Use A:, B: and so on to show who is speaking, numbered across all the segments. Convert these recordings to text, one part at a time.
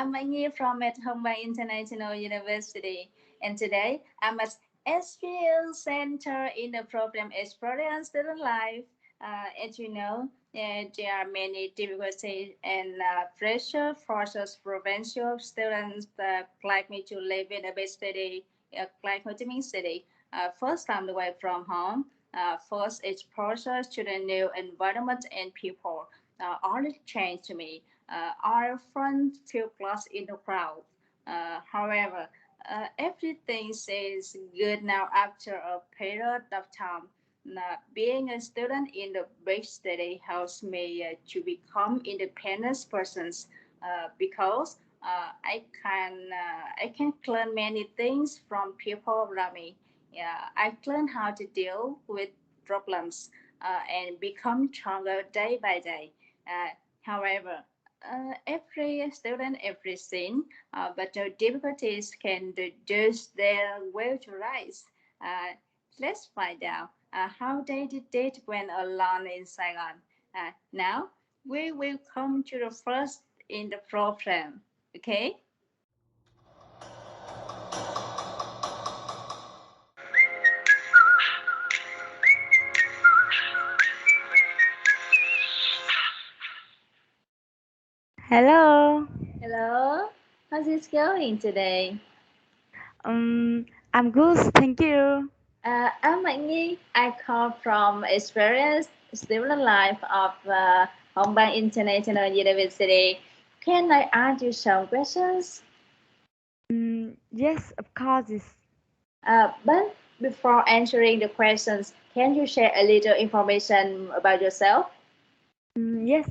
A: I'm Angie from at Hongbang International University, and today I'm at SPL Center in the program Experience Student Life. As you know, there are many difficulties and pressure forces provincial students like me to live in a big city, like Ho Chi Minh City. First time away from home, first exposure to the new environment and people. All it changed to me are fun to plus in the crowd. However, everything is good now after a period of time. Being a student in the big city helps me to become independent persons because I can learn many things from people around me. Yeah, I learn how to deal with problems and become stronger day by day. However, every student, every scene, but the difficulties can reduce their will to rise. Uh, let's find out how they did it when alone in Saigon. Now, we will come to the first in the program, okay?
B: Hello.
A: Hello, how's it going today?
B: Um, I'm good, thank you.
A: I'm Mạnh. I come from experience student life of Hong Kong International University. Can I ask you some questions?
B: Yes, of course.
A: But before answering the questions, can you share a little information about yourself?
B: Yes,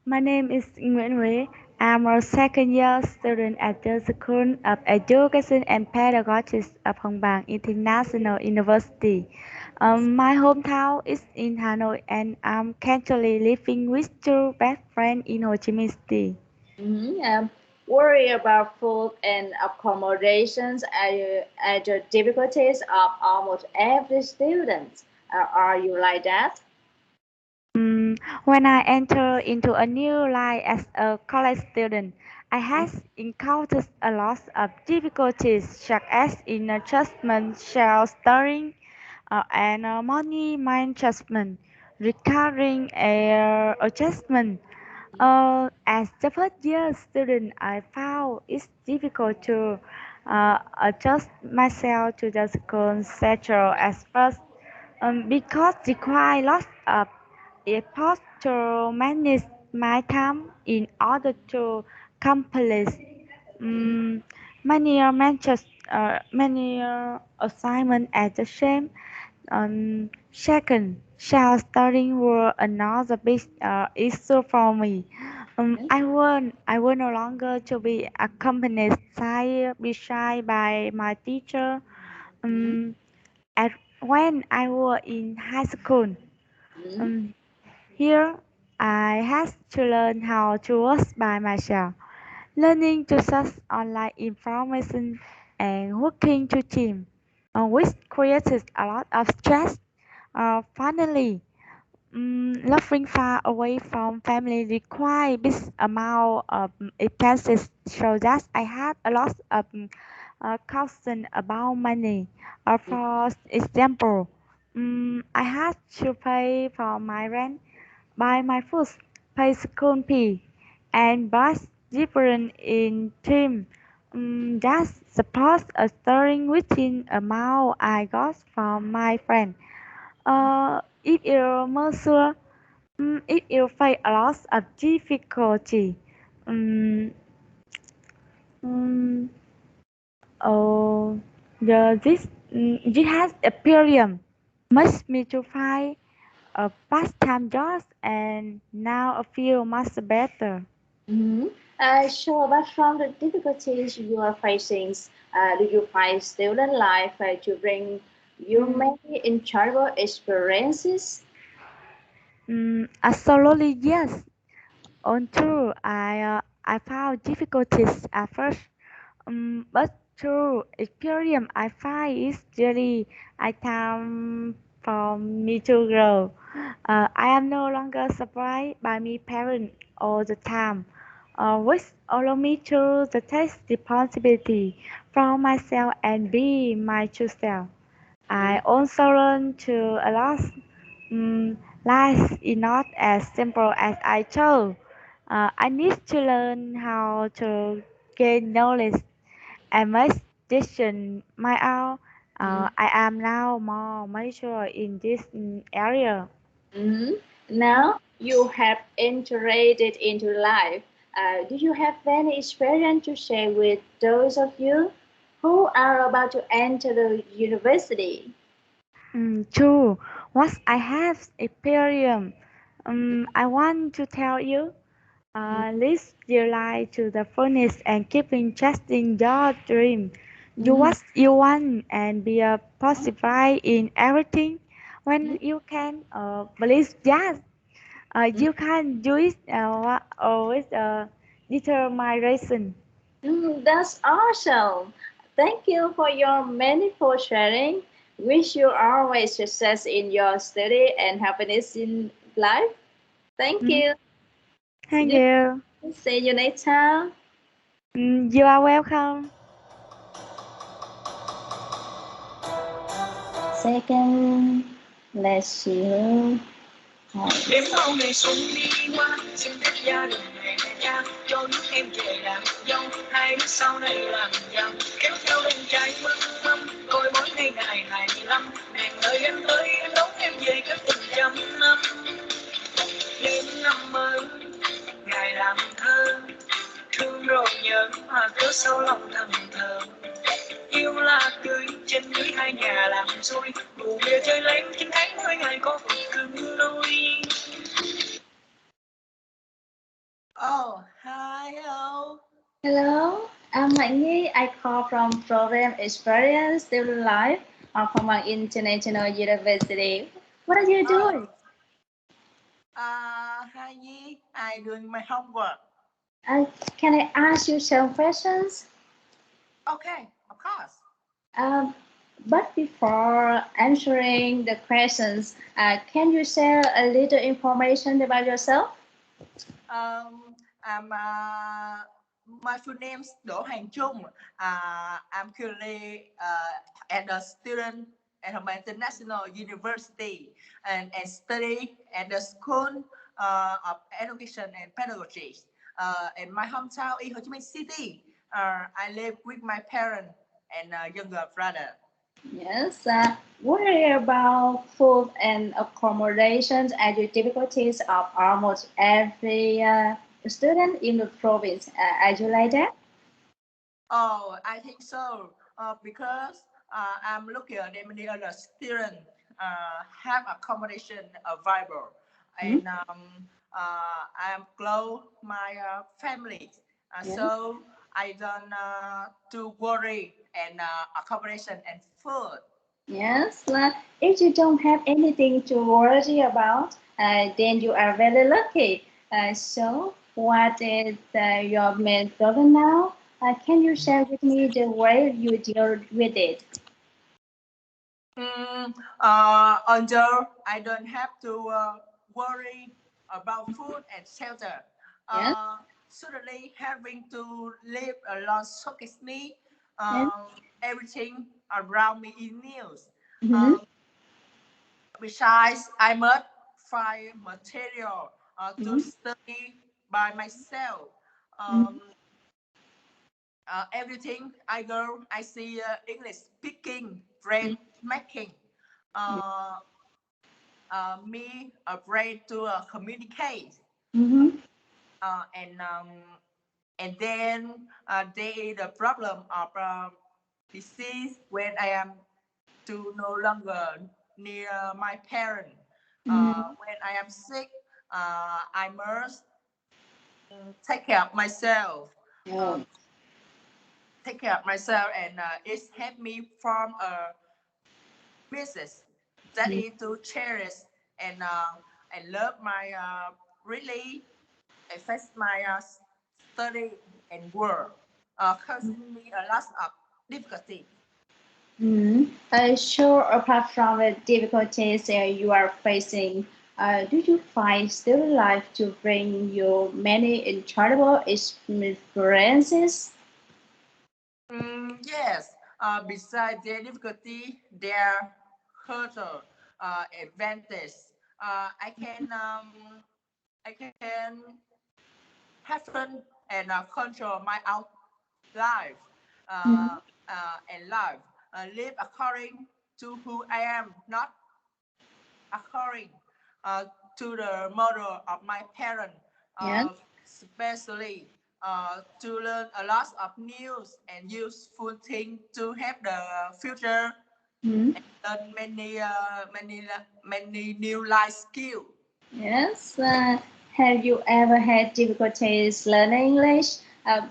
B: my name is Nguyễn Huế. I'm a second year student at the School of Education and Pedagogy of Hồng Bàng International University. My hometown is in Hanoi and I'm currently living with two best friends in Ho Chi Minh City.
A: Worry about food and accommodations are the difficulties of almost every student. Are you like that?
B: When I entered into a new life as a college student, I had encountered a lot of difficulties such as in adjustment, sheltering, and money management, recurring adjustment. As the first year student, I found it difficult to adjust myself to the school schedule at first because require lots of effort to manage my time in order to complete um, many assignments at the same. Second, child studying were another big issue for me. I want no longer to be accompanied beside by my teacher. Um, at when I was in high school,
A: Mhm.
B: um, here I had to learn how to work by myself, learning to search online information and working to team, which created a lot of stress. Finally, living far away from family required big amount of expenses, so that I had a lot of concern about money. For example, I had to pay for my rent, buy my food, pay school fee, and bus different in team. That supports a starting within amount I got from my friend. If you measure, if you face a lot of difficulty, um, um, oh, this has a period. Much me to find a pastime job and now I feel much better.
A: Mm-hmm. So, but from the difficulties you are facing, do you find student life to bring you
B: Mm,
A: many enjoyable experiences?
B: Absolutely yes. On true, I found difficulties at first, but through experience, I find it's really a time for me to grow. I am no longer surprised by my parents all the time. which allow me to take responsibility for myself and be my true self. I also learned to allow life is not as simple as I thought. I need to learn how to gain knowledge and make decisions my own.
A: Mhm.
B: I am now more mature in this area.
A: Mhm. Now you have entered it into life. Do you have any experience to share with those of you who are about to enter the university?
B: True. What I have experienced, I want to tell you. Live your life to the fullest and keep trusting your dream. Do
A: Mhm.
B: what you want and be a positive in everything. When you can believe that you can do it with determination.
A: That's awesome. Thank you for your meaningful sharing. Wish you always success in your study and happiness in life. Thank
B: Mhm.
A: you.
B: Thank you.
A: See you next time.
B: You are welcome.
A: Second, let's see.
C: Đêm hôm ngày xuân đi qua xin phép gia đình mẹ cha cho nước em về làm dâu hai đứa sau này làm giàu kéo theo bên trai mâm mâm coi mỗi ngày ngày 25 nàng ơi anh đón em về cách tình trăm năm đêm năm mới ngày làm thơ thương rồi nhớ mà cứ sâu lòng thầm thờ yêu là cưới trên núi hai nhà làm xôi ngủ bia chơi lén 9 tháng 10 ngày có phần cứng đôi. Oh, hi, hello.
A: Hello, I'm Mạnh. I call from Program Experience Student Life of Hong International University. What are you doing?
C: Oh, hi, Nhi. I doing my homework.
A: Uh, can I ask you some questions?
C: Okay, of course.
A: Um, but before answering the questions, can you share a little information about yourself?
C: I'm my full name's Đỗ Hoàng Trung. I'm currently at a student at Hồng International University and study at the School of Education and Pedagogy in my hometown in Ho Chi Minh City. I live with my parents and younger brother.
A: Yes. What about food and accommodations and the difficulties of almost every student in the province? Are you like that?
C: Oh, I think so. Because I'm looking at many other students have accommodation available,
A: Hmm?
C: and I'm close my family,
A: Yes.
C: so I don't to worry and accommodation and food.
A: Yes. If you don't have anything to worry about, then you are very lucky. So, what is your main problem now? Can you share with me the way you deal with it?
C: Although I don't have to worry about food and shelter,
A: Yes.
C: suddenly having to live alone shocks me.
A: Yes.
C: Everything around me is new.
A: Mm-hmm.
C: Um, Besides, I must find material to
A: Mm-hmm.
C: study by myself.
A: Mm-hmm.
C: Um, Everything I go, I see English speaking, friend making. Uh, Me afraid to communicate,
A: Mm-hmm.
C: and and then the problem of disease when I am to no longer near my parents.
A: Mm-hmm.
C: When I am sick, I must take care of myself. Uh,
A: Oh.
C: Take care of myself, and it's helped me from a business that is to cherish and love my really affects my study and work, causing me a lot of difficulty.
A: Mm-hmm. Sure, apart from the difficulties you are facing, Do you find student life to bring you many enjoyable experiences?
C: Yes. Besides their difficulty, their cultural advantage, I can have fun and control my out life
A: Mhm.
C: and life. Live according to who I am, not according uh, to the model of my parents,
A: Yes.
C: especially to learn a lot of news and useful things to have the future
A: Mhm.
C: and learn many new life skills.
A: Yes. Have you ever had difficulties learning English?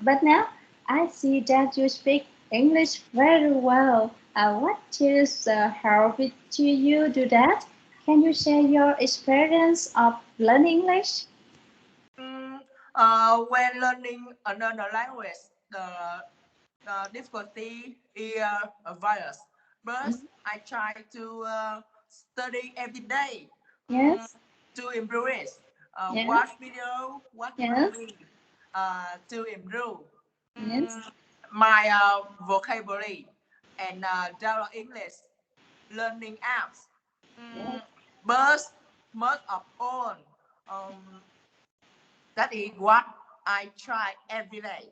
A: But now I see that you speak English very well. What tips helped you do that? Can you share your experience of learning English?
C: Mm, when learning another language, the difficulty is a virus. But
A: Mhm.
C: I try to study every day
A: Yes.
C: to improve it.
A: Yes.
C: Watch video, watch
A: Yes.
C: movie to improve
A: Yes.
C: mm, my vocabulary and download English learning apps.
A: Yes.
C: Mm, but most of all, um, that is what I try every day.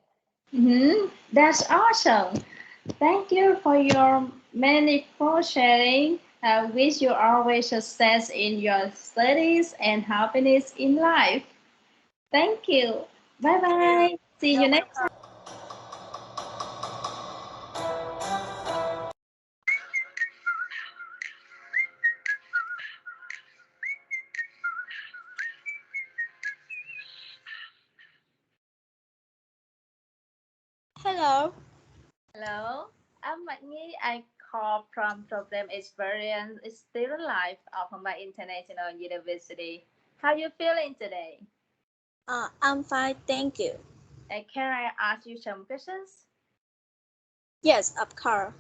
A: That's awesome. Thank you for your many for sharing. I wish you always success in your studies and happiness in life. Thank you. Bye
C: Thank you.
A: bye. See you
C: You're
A: next
C: welcome.
A: time.
D: Hello.
A: Hello, I'm Magni. I call from Problem Experience Student Life of Mumbai International University. How you feeling today?
D: I'm fine, thank you.
A: Can I ask you some questions?
D: Yes, of course.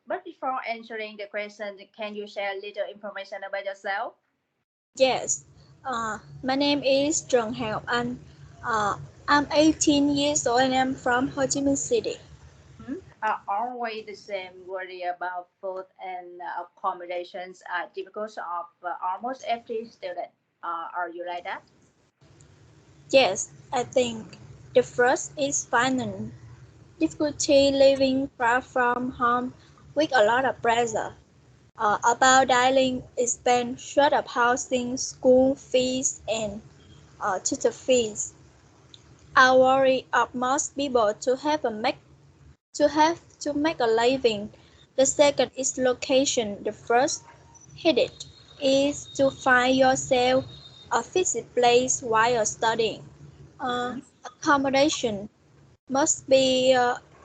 A: But before answering the question, can you share a little information about yourself?
D: Yes. My name is Trần Hà Ngọc Anh. Uh, I'm 18 years old and I'm from Ho Chi Minh City.
A: Are always the same worry about food and accommodations are difficult of almost every student. Are you like that?
D: Yes, I think the first is finance. Difficulty living far from home with a lot of pressure. About dialing expense, short of housing, school fees, and tutor fees. I worry of most people to make a living. The second is location. The first headed is to find yourself a fixed place while studying. Accommodation must be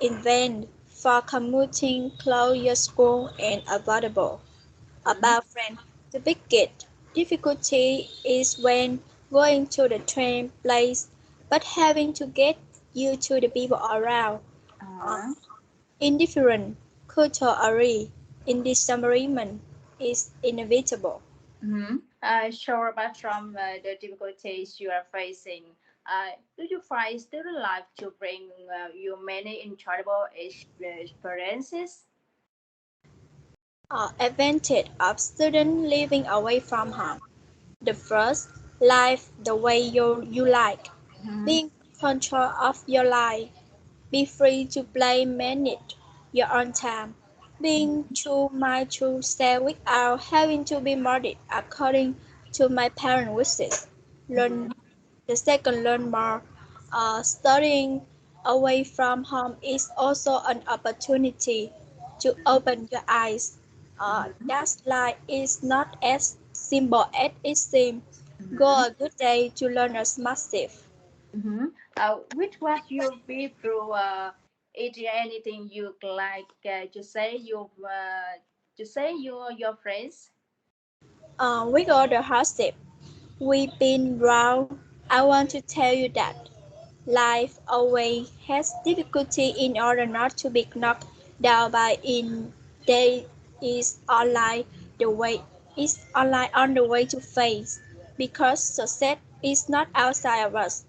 D: in for commuting close your school and affordable.
A: Mhm.
D: About friends, the biggest difficulty is when going to the train place but having to get used to the people around. Uh,
A: Uh-huh.
D: Indifferent cultural disagreement is inevitable.
A: Sure, apart from the difficulties you are facing, do you find student life to bring you many enjoyable experiences?
D: Advantage of students living away from home. The first, live the way you like.
A: Mm-hmm.
D: Being in control of your life. Be free to play manage your own time. Being true my true self without having to be molded according to my parents' wishes.
A: Mm-hmm.
D: Learn the second learn more. Studying away from home is also an opportunity to open your eyes. That life is not as simple as it seems. Go
A: Mm-hmm.
D: a good day to learn a massive.
A: Mm-hmm. Which was your be through? Is there anything you like to say your friends?
D: With all the hardship we've been through, I want to tell you that life always has difficulty in order not to be knocked down by in there is online the way is online on the way to face, because success is not outside of us,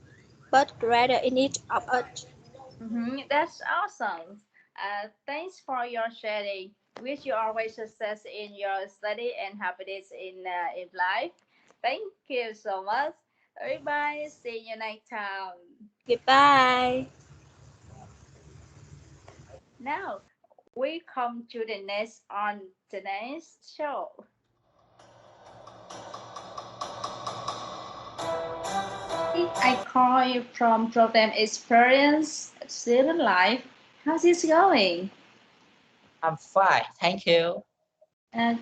D: but rather in each of us.
A: That's awesome. Thanks for your sharing. Wish you always success in your study and happiness in life. Thank you so much. Bye bye. See you next time.
D: Goodbye.
A: Now we come to the next on the next show. I call you from program experience student life. How's it going?
C: I'm fine, thank you.
A: Uh,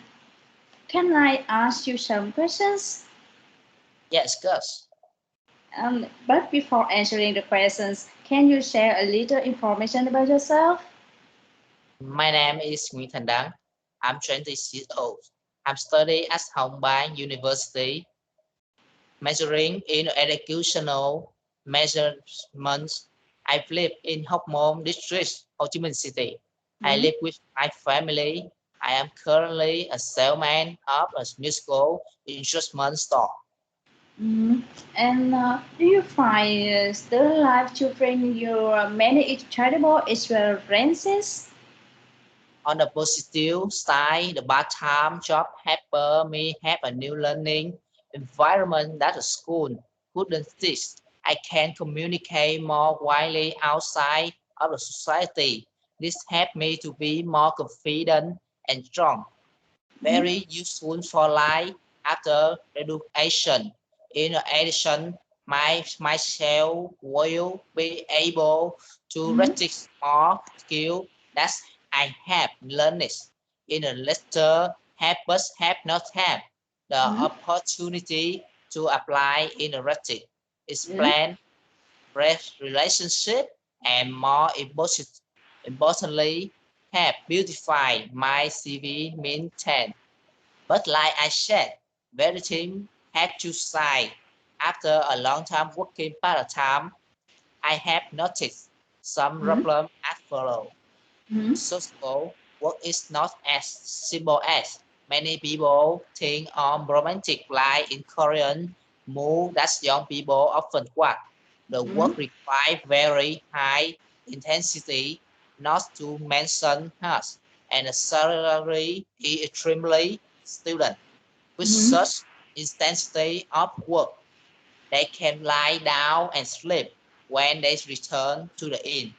A: can I ask you some questions?
C: Yes, Gus.
A: But before answering the questions, can you share a little information about yourself?
C: My name is Nguyễn Thành Đăng. I'm 26 years old. I'm studying at Hồng Bang University, majoring in educational measurement. I live in Hóc Môn District, Ho Chi Minh City. I
A: Mhm.
C: live with my family. I am currently a salesman of a musical instrument store.
A: Mhm. And do you find student life to bring you many incredible experiences?
C: On the positive side, the part-time job helped me have a new learning environment that the school couldn't teach. I can communicate more widely outside of the society. This helped me to be more confident and strong.
A: Mhm.
C: Very useful for life after education. In addition, myself will be able to
A: Mhm.
C: practice more skills that I have learned in a later have but have not had the
A: Mhm.
C: opportunity to apply in a practice.
A: Mhm.
C: Explain relationship and more importantly have beautified my CV maintain. But like I said, everything had two sides. After a long time working part-time, I have noticed some
A: Mhm.
C: problems as follow.
A: Mhm.
C: Social work is not as simple as many people think on romantic life in Korean move that young people often want. The
A: Mhm.
C: work requires very high intensity, not to mention harsh, and the salary is extremely student. With
A: Mhm.
C: such intensity of work, they can lie down and sleep when they return to the inn.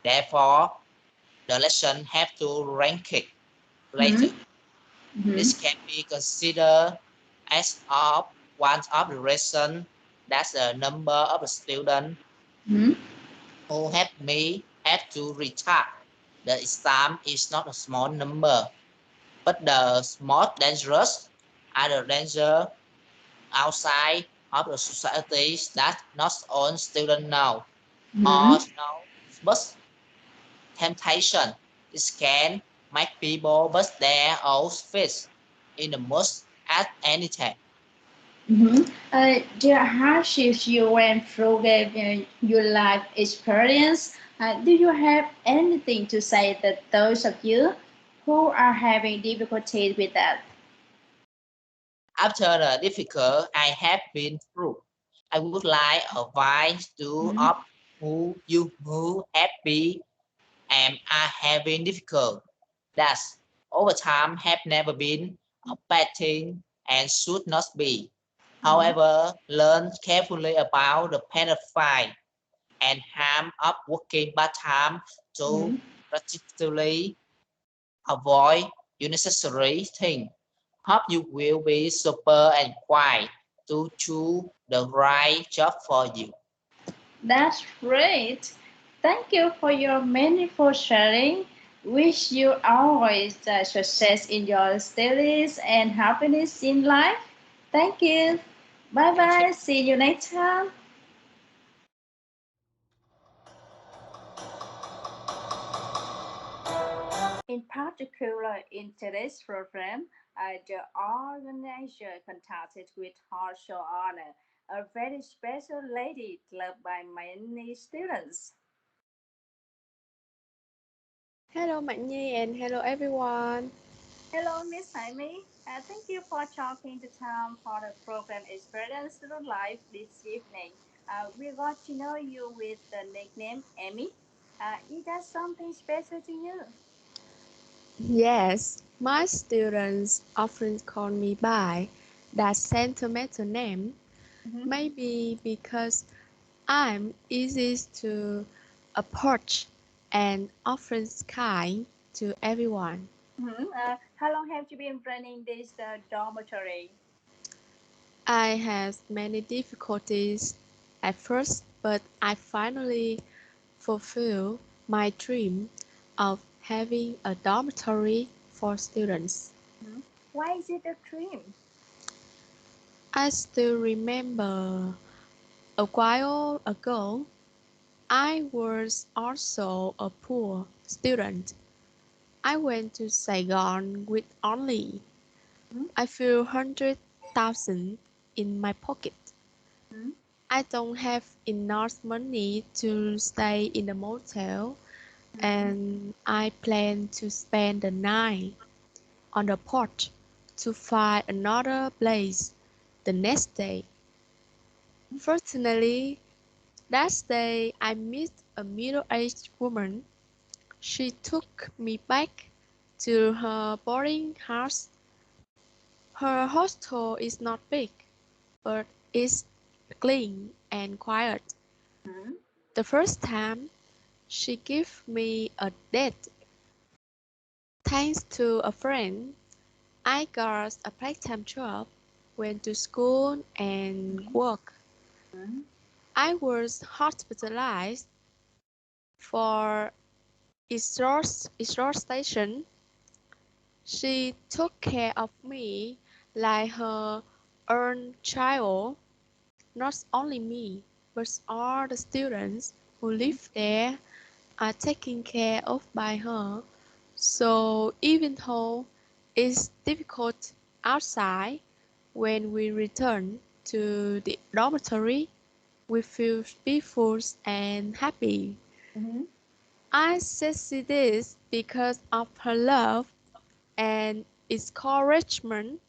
C: Therefore, the lesson have to rank it later.
A: Mhm. Mhm.
C: This can be considered as of one of the reasons that the number of the students
A: Mhm.
C: who help me have to retard the exam is not a small number, but the most dangerous are the danger outside of the societies that not all students know or
A: Mhm.
C: know, but temptation is can make people but their own face in the most at any time.
A: Mhm. The hardships you went through gave your life experience. Do you have anything to say that those of you who are having difficulties with that?
C: After the difficult I have been through, I would like advice to
A: Mhm.
C: of who happy and are having difficult. That's over time have never been a bad thing and should not be.
A: Mhm.
C: However, learn carefully about the benefit and harm of working part-time to
A: Mhm.
C: practically avoid unnecessary things. Hope you will be super and quiet to choose the right job for you.
A: That's great. Thank you for your meaningful sharing. Wish you always success in your studies and happiness in life. Thank you. Bye
C: Thank you.
A: bye. See you next time. In particular, in today's program, the organizer contacted with Harshal Honor, a very special lady loved by many students.
E: Hello Mạnh Nhi and hello everyone.
A: Hello, Miss Amy. Thank you for talking to Tom for the program Experience Student Life this evening. We got to know you with the nickname Amy. Is that something special to you?
E: Yes, my students often call me by that sentimental name,
A: Mm-hmm.
E: maybe because I'm easy to approach and often kind to everyone.
A: Mm-hmm. How long have you been running this dormitory?
E: I had many difficulties at first, but I finally fulfilled my dream of having a dormitory for students.
A: Mm-hmm. Why is it a dream?
E: I still remember a while ago, I was also a poor student. I went to Saigon with only
A: Mm-hmm.
E: a few 100,000 in my pocket.
A: Mm-hmm.
E: I don't have enough money to stay in the motel,
A: Mm-hmm.
E: and I plan to spend the night on the porch to find another place the next day. Fortunately, that day I met a middle-aged woman. She took me back to her boarding house. Her hostel is not big, but it's clean and quiet.
A: Mm-hmm.
E: The first time, she gave me a date. Thanks to a friend, I got a part-time job, went to school and work.
A: Mm-hmm.
E: I was hospitalized for exhaustion. She took care of me like her own child. Not only me, but all the students who live there are taken care of by her. So even though it's difficult outside, when we return to the dormitory, we feel peaceful and happy.
A: Mm-hmm.
E: I say this because of her love and encouragement.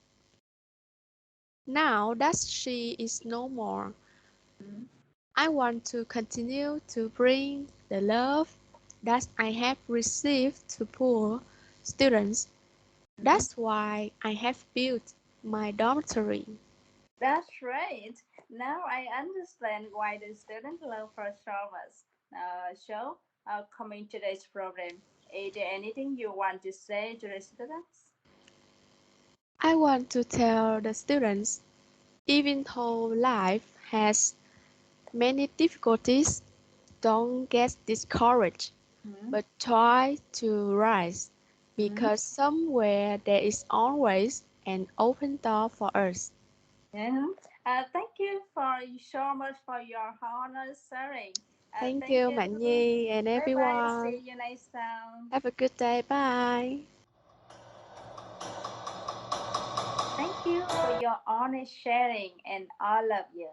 E: Now that she is no more, I want to continue to bring the love that I have received to poor students.
A: Mm-hmm.
E: That's why I have built my dormitory.
A: That's right. Now I understand why the student love for service. Coming to this program, is there anything you want to say to the students?
E: I want to tell the students, even though life has many difficulties, don't get discouraged,
A: Mm-hmm.
E: but try to rise,
A: Mm-hmm.
E: because somewhere there is always an open door for us.
A: Yeah. Thank you for so much for your honest sharing.
E: Thank
A: Thank
E: you,
A: you.
E: Mạnh Nhi and
A: Bye bye. See
E: everyone.
A: you next time.
E: Have a good day. Bye.
A: Thank you for your honest sharing and all of you.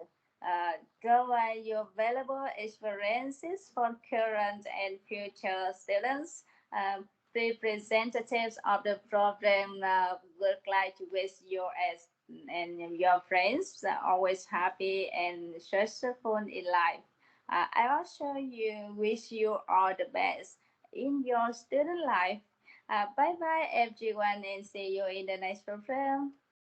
A: Provide your valuable experiences for current and future students. Representatives of the program would like to wish you as and your friends always happy and successful in life. I also wish you all the best in your student life. Bye bye everyone and see you in the next program.